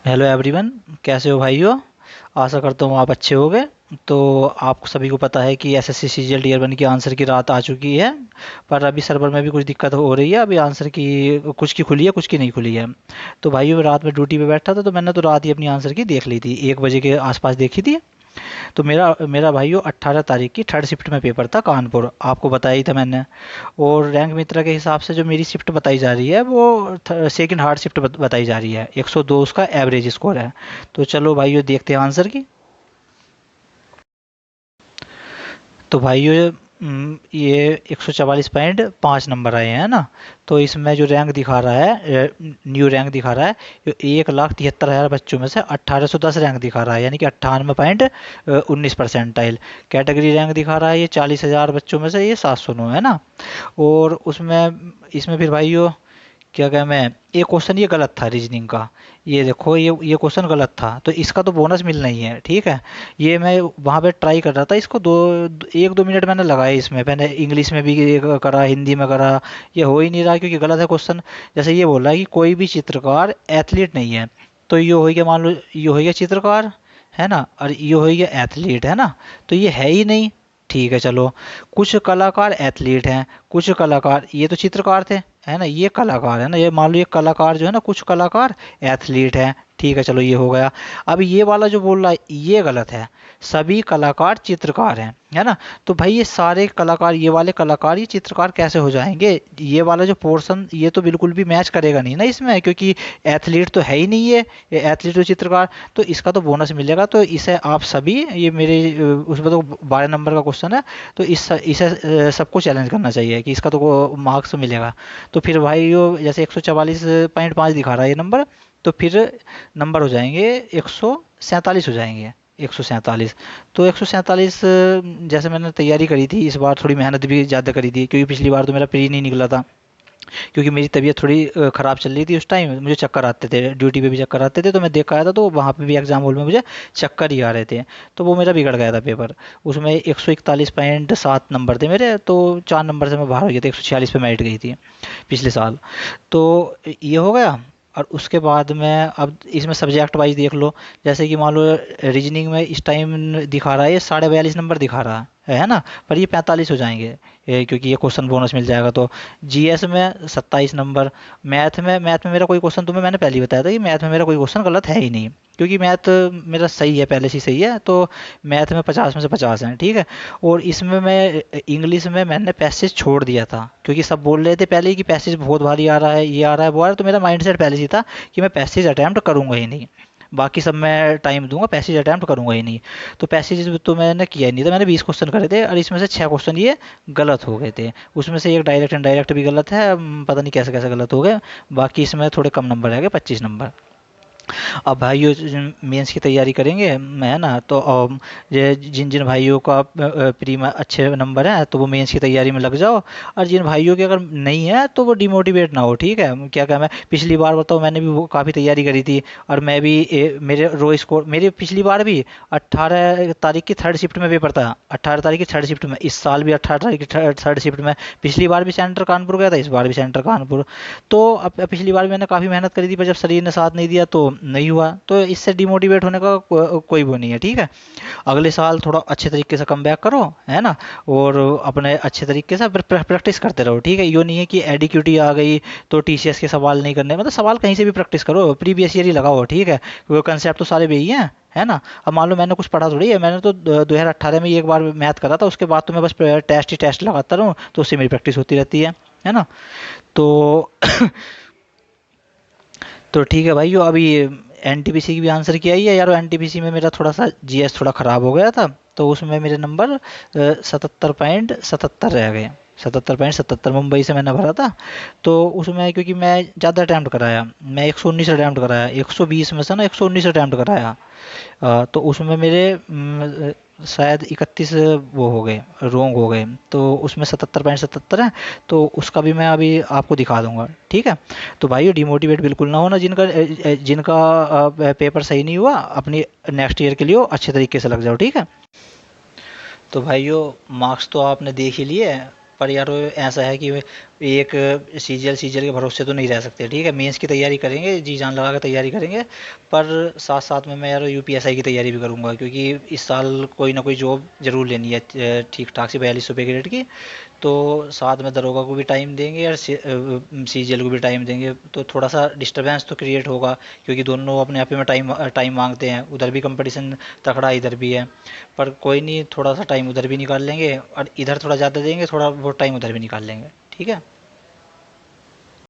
Hello everyone. कैसे हो भाइयों? आशा करता हूँ आप अच्छे होंगे। तो आप सभी को पता है कि एसएससी सीजीएल टीयर 1 की आंसर की रात आ चुकी है। पर अभी सर्वर में भी कुछ दिक्कत हो रही है। अभी आंसर की कुछ की खुली है, कुछ की नहीं खुली है। तो भाइयों, मैं रात में ड्यूटी पे बैठा था तो मैंने तो रात ही अपनी आंसर की देख ली थी, 1 बजे के आसपास देखी थी। तो मेरा मेरा भाइयों 18 तारीख की थर्ड शिफ्ट में पेपर था कानपुर, आपको बताया ही था मैंने। और रैंक मित्रा के हिसाब से जो मेरी शिफ्ट बताई जा रही है वो सेकंड हार्ड शिफ्ट बताई जा रही है। 102 उसका एवरेज स्कोर है। तो चलो भाइयों, देखते हैं आंसर की। तो भाइयों, ये 144.5 नंबर आए हैं ना। तो इसमें जो रैंक दिखा रहा है, न्यू रैंक दिखा रहा है, ये 1,73,000 बच्चों में से 1810 रैंक दिखा रहा है, यानी कि 98.19 परसेंटाइल। कैटेगरी रैंक दिखा रहा है ये 40,000 बच्चों में से ये 709 है ना। और उसमें इसमें फिर भाइयों क्या क्या मैं, एक क्वेश्चन ये गलत था रीजनिंग का। ये देखो, ये क्वेश्चन गलत था, तो इसका तो बोनस मिलना ही है, ठीक है। ये मैं वहाँ पे ट्राई कर रहा था इसको, 1-2 मिनट मैंने लगाए इसमें, मैंने इंग्लिश में भी करा, हिंदी में करा। ये हो ही नहीं रहा क्योंकि गलत है क्वेश्चन। जैसे ये बोल रहा है कि कोई भी चित्रकार एथलीट नहीं है। तो ये हो गया, मान लो ये हो गया चित्रकार, है ना, और ये हो गया एथलीट, है ना। तो ये है ही नहीं। ठीक है चलो, कुछ कलाकार एथलीट हैं, कुछ कलाकार, ये तो चित्रकार थे, है ना, ये कलाकार है ना, ये मान लो ये कलाकार जो है ना, कुछ कलाकार एथलीट हैं। ठीक है चलो, ये हो गया। अब ये वाला जो बोल रहा है ये गलत है। सभी कलाकार चित्रकार हैं, है ना। तो भाई ये सारे कलाकार, ये वाले कलाकार ये चित्रकार कैसे हो जाएंगे? ये वाला जो पोर्शन ये तो बिल्कुल भी मैच करेगा नहीं ना इसमें, क्योंकि एथलीट तो है ही नहीं ये एथलीट और चित्रकार। तो इसका तो बोनस मिलेगा। तो इसे आप सभी, ये मेरे उसमें तो 12 नंबर का क्वेश्चन है। तो इसे सबको चैलेंज करना चाहिए कि इसका तो मार्क्स मिलेगा। तो फिर भाई यो जैसे 144.5 दिखा रहा है ये नंबर, तो फिर नंबर हो जाएंगे 147 हो जाएंगे। 147। तो 147, जैसे मैंने तैयारी करी थी इस बार, थोड़ी मेहनत भी ज़्यादा करी थी, क्योंकि पिछली बार तो मेरा प्री नहीं निकला था। क्योंकि मेरी तबीयत थोड़ी ख़राब चल रही थी उस टाइम, मुझे चक्कर आते थे, ड्यूटी पे भी चक्कर आते थे। तो मैं देख आया था, तो वहाँ पे भी एग्जाम हॉल में मुझे चक्कर ही आ रहे थे। तो वो मेरा बिगड़ गया था पेपर। उसमें 141.7 नंबर थे मेरे, तो 4 नंबर से मैं बाहर हो गया था, 146 पे मेरिट गई थी पिछले साल। तो ये हो गया। और उसके बाद में अब इसमें सब्जेक्ट वाइज देख लो। जैसे कि मान लो रीजनिंग में इस टाइम दिखा रहा है ये 42.5 नंबर दिखा रहा है ना। पर ये 45 हो जाएंगे, क्योंकि ये क्वेश्चन बोनस मिल जाएगा। तो जीएस में 27 नंबर। मैथ में मेरा कोई क्वेश्चन, तुम्हें मैंने पहले ही बताया था कि मैथ में मेरा कोई क्वेश्चन गलत है ही नहीं, क्योंकि मैथ मेरा सही है, पहले से ही सही है। तो मैथ में 50 में से 50 हैं, ठीक है। और इसमें मैं इंग्लिश में मैंने पैसेज छोड़ दिया था, क्योंकि सब बोल रहे थे पहले ही कि पैसेज बहुत भारी आ रहा है, ये आ रहा है, वो आ रहा है। तो मेरा माइंड सेट पहले से ही था कि मैं पैसेज अटैम्प्ट करूंगा ही नहीं, बाकी सब मैं टाइम दूंगा, पैसेज अटैम्प्ट करूंगा ही नहीं। तो पैसेज तो मैंने किया ही नहीं था। मैंने 20 क्वेश्चन करे थे, और इसमें से 6 क्वेश्चन ये गलत हो गए थे। उसमें से एक डायरेक्ट इनडायरेक्ट भी गलत है, पता नहीं कैसे कैसे गलत हो गए। बाकी इसमें थोड़े कम नंबर रह गए, 25 नंबर। अब भाइयों मेंस की तैयारी करेंगे, है ना। तो ये जिन जिन भाइयों का प्री में अच्छे नंबर हैं तो वो मेंस की तैयारी में लग जाओ। और जिन भाइयों के अगर नहीं है तो वो डिमोटिवेट ना हो, ठीक है। क्या क्या मैं पिछली बार बताऊँ, मैंने भी वो काफ़ी तैयारी करी थी। और मैं भी मेरे रो स्कोर, मेरी पिछली बार भी 18 तारीख की थर्ड शिफ्ट में पेपर था, 18 तारीख की थर्ड शिफ्ट में। इस साल भी 18 तारीख की थर्ड शिफ्ट में। पिछली बार भी सेंटर कानपुर गया था, इस बार भी सेंटर कानपुर। तो अब पिछली बार मैंने काफ़ी मेहनत करी थी, पर जब शरीर ने साथ नहीं दिया तो नहीं हुआ। तो इससे डिमोटिवेट होने का कोई वो नहीं है, ठीक है। अगले साल थोड़ा अच्छे तरीके से कम बैक करो, है ना। और अपने अच्छे तरीके से प्रैक्टिस करते रहो, ठीक है। यो नहीं है कि एडिक्यूटी आ गई तो टीसीएस के सवाल नहीं करने, मतलब सवाल कहीं से भी प्रैक्टिस करो, प्रीवियस ईयर ही लगाओ, ठीक है। वो कंसेप्ट तो सारे वही हैं, है ना। अब मान लो मैंने कुछ पढ़ा थोड़ी है, मैंने तो 2018 में ही एक बार मैथ करा था, उसके बाद तो मैं बस टेस्ट ही टेस्ट लगाता रहूँ, तो उससे मेरी प्रैक्टिस होती रहती है ना। तो तो ठीक है भाइयों, अभी एनटीपीसी की भी आंसर किया ही है यार। एनटीपीसी में मेरा थोड़ा सा जीएस थोड़ा ख़राब हो गया था, तो उसमें मेरे नंबर 77.77 रह गए। 77.77 मुंबई से मैंने भरा था। तो उसमें क्योंकि मैं ज़्यादा अटैम्प्ट कराया, मैं 119 अटैम्प्ट कराया, 120 में से ना 119 अटैम्प्ट कराया। तो उसमें मेरे शायद 31 वो हो गए, रोंग हो गए। तो उसमें 77.77 है। तो उसका भी मैं अभी आपको दिखा दूंगा, ठीक है। तो भाई डिमोटिवेट बिल्कुल ना होना, जिनका जिनका पेपर सही नहीं हुआ, अपनी नेक्स्ट ईयर के लिए अच्छे तरीके से लग जाओ, ठीक है। तो भाइयों, मार्क्स तो आपने देख ही लिए, पर यार ऐसा है कि एक सीजीएल के भरोसे तो नहीं रह सकते, ठीक है। मेंस की तैयारी करेंगे, जी जान लगा कर तैयारी करेंगे, पर साथ साथ में मैं यार यूपीएसआई की तैयारी भी करूंगा, क्योंकि इस साल कोई ना कोई जॉब जरूर लेनी है ठीक ठाक सी 4200 ग्रेड की। तो साथ में दरोगा को भी टाइम देंगे और सीजीएल को भी टाइम देंगे, तो थोड़ा सा डिस्टरबेंस तो क्रिएट होगा, क्योंकि दोनों अपने आप में टाइम टाइम मांगते हैं, उधर भी कंपटीशन तकड़ा इधर भी है। पर कोई नहीं, थोड़ा सा टाइम उधर भी निकाल लेंगे और इधर थोड़ा ज़्यादा देंगे, थोड़ा वो टाइम उधर भी निकाल लेंगे, ठीक है।